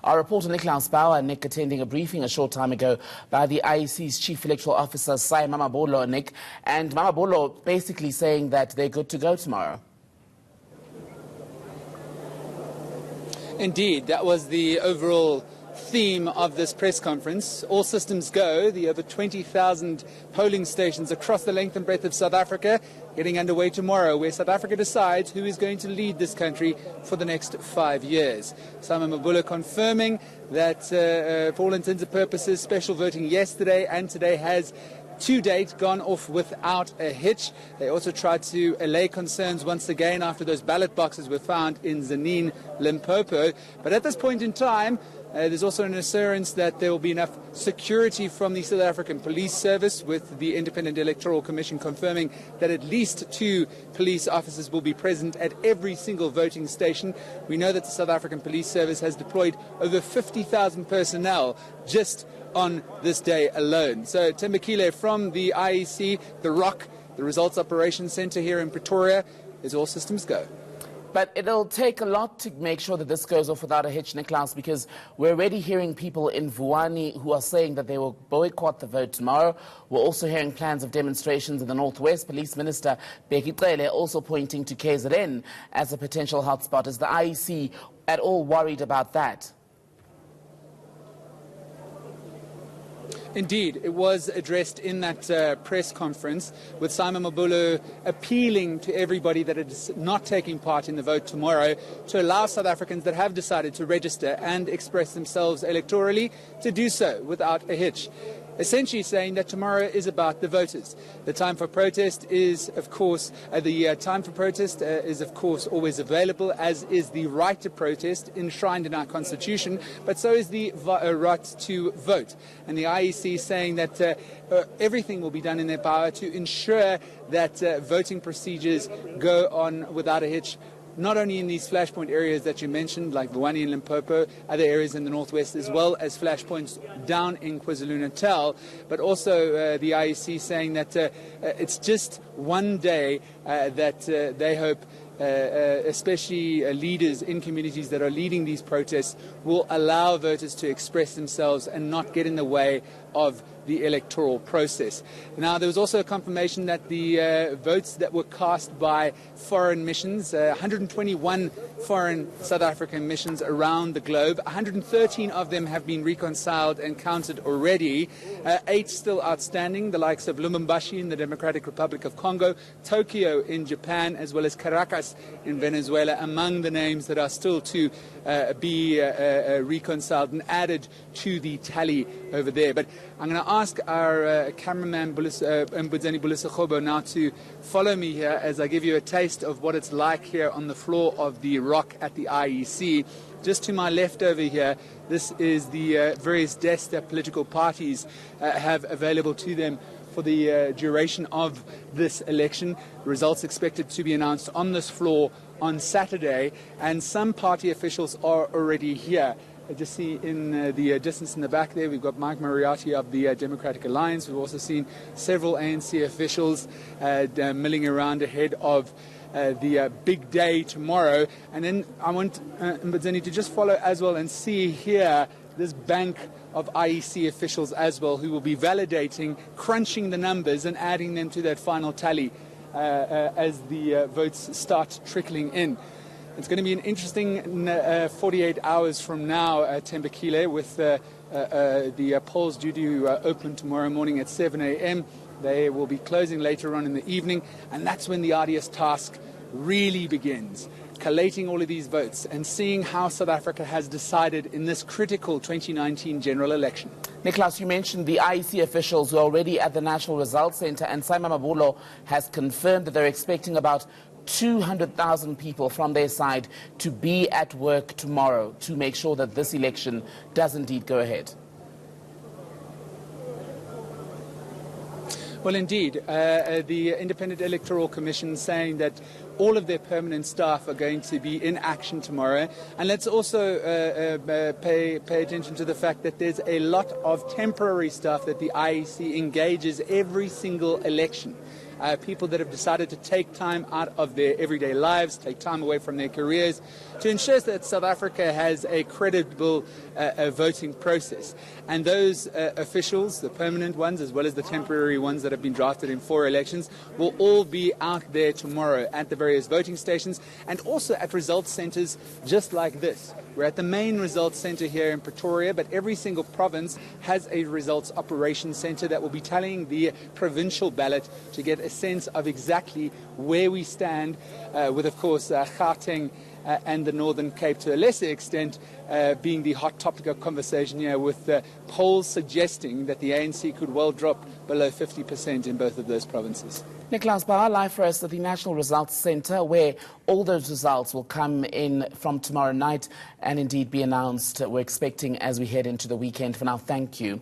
Our reporter Nickolaus Bauer, Nick, attending a briefing a short time ago by the IEC's Chief Electoral Officer, Sai Mamabolo, Nick, and Mamabolo basically saying that they're good to go tomorrow. Indeed, that was the overall theme of this press conference. All systems go. The over 20,000 polling stations across the length and breadth of South Africa getting underway tomorrow, where South Africa decides who is going to lead this country for the next 5 years. Simon Mabula confirming that for all intents and purposes, special voting yesterday and today has to date gone off without a hitch. They also tried to allay concerns once again after those ballot boxes were found in Tzaneen, Limpopo. But at this point in time, there's also an assurance that there will be enough security from the South African Police Service, with the Independent Electoral Commission confirming that at least 2 police officers will be present at every single voting station. We know that the South African Police Service has deployed over 50,000 personnel just on this day alone. So Tembekile from the IEC, the ROC, the Results Operations Centre here in Pretoria, is all systems go. But it'll take a lot to make sure that this goes off without a hitch, Nickolaus, because we're already hearing people in Vuwani who are saying that they will boycott the vote tomorrow. We're also hearing plans of demonstrations in the Northwest. Police Minister Bheki Cele also pointing to KZN as a potential hotspot. Is the IEC at all worried about that? Indeed, it was addressed in that press conference, with Simon Mabula appealing to everybody that is not taking part in the vote tomorrow to allow South Africans that have decided to register and express themselves electorally to do so without a hitch. Essentially saying that tomorrow is about the voters. The time for protest is, of course, always available, as is the right to protest enshrined in our constitution, but so is the right to vote. And the IEC saying that everything will be done in their power to ensure that voting procedures go on without a hitch, not only in these flashpoint areas that you mentioned, like Vuwani and Limpopo, other areas in the Northwest, as well as flashpoints down in KwaZulu-Natal, but also the IEC saying that it's just one day that they hope especially leaders in communities that are leading these protests will allow voters to express themselves and not get in the way of the electoral process. Now, there was also a confirmation that the votes that were cast by foreign missions, 121 foreign South African missions around the globe, 113 of them have been reconciled and counted already, 8 still outstanding, the likes of Lubumbashi in the Democratic Republic of Congo, Tokyo in Japan, as well as Caracas in Venezuela, among the names that are still to be reconciled and added to the tally over there. But I'm going to ask our cameraman Mbudzeni Bulisekhobo now to follow me here as I give you a taste of what it's like here on the floor of the ROC at the IEC. Just to my left over here, this is the various desks that political parties have available to them for the duration of this election. Results expected to be announced on this floor on Saturday, and some party officials are already here. I just see in the distance in the back there, we've got Mike Moriarty of the Democratic Alliance. We've also seen several ANC officials milling around ahead of the big day tomorrow. And then I want Mbudzeni to just follow as well and see here this bank of IEC officials as well, who will be validating, crunching the numbers and adding them to that final tally as the votes start trickling in. It's going to be an interesting 48 hours from now, Tembekile, with the polls due to open tomorrow morning at 7 a.m. They will be closing later on in the evening, and that's when the arduous task really begins, collating all of these votes and seeing how South Africa has decided in this critical 2019 general election. Nickolaus, you mentioned the IEC officials who are already at the National Results Centre, and Simon Mabula has confirmed that they're expecting about 200,000 people from their side to be at work tomorrow to make sure that this election does indeed go ahead. Well, indeed, the Independent Electoral Commission saying that all of their permanent staff are going to be in action tomorrow. And let's also pay attention to the fact that there's a lot of temporary staff that the IEC engages every single election. people that have decided to take time out of their everyday lives, take time away from their careers, to ensure that South Africa has a credible voting process. And those officials, the permanent ones as well as the temporary ones that have been drafted in 4 elections, will all be out there tomorrow at the various voting stations and also at results centres just like this. We're at the main results centre here in Pretoria, but every single province has a results operations centre that will be tallying the provincial ballot to get a sense of exactly where we stand, with, of course, Gauteng and the Northern Cape to a lesser extent being the hot topic of conversation here, with polls suggesting that the ANC could well drop below 50% in both of those provinces. Nickolaus Bauer, live for us at the National Results Centre, where all those results will come in from tomorrow night and indeed be announced. We're expecting as we head into the weekend. For now, thank you.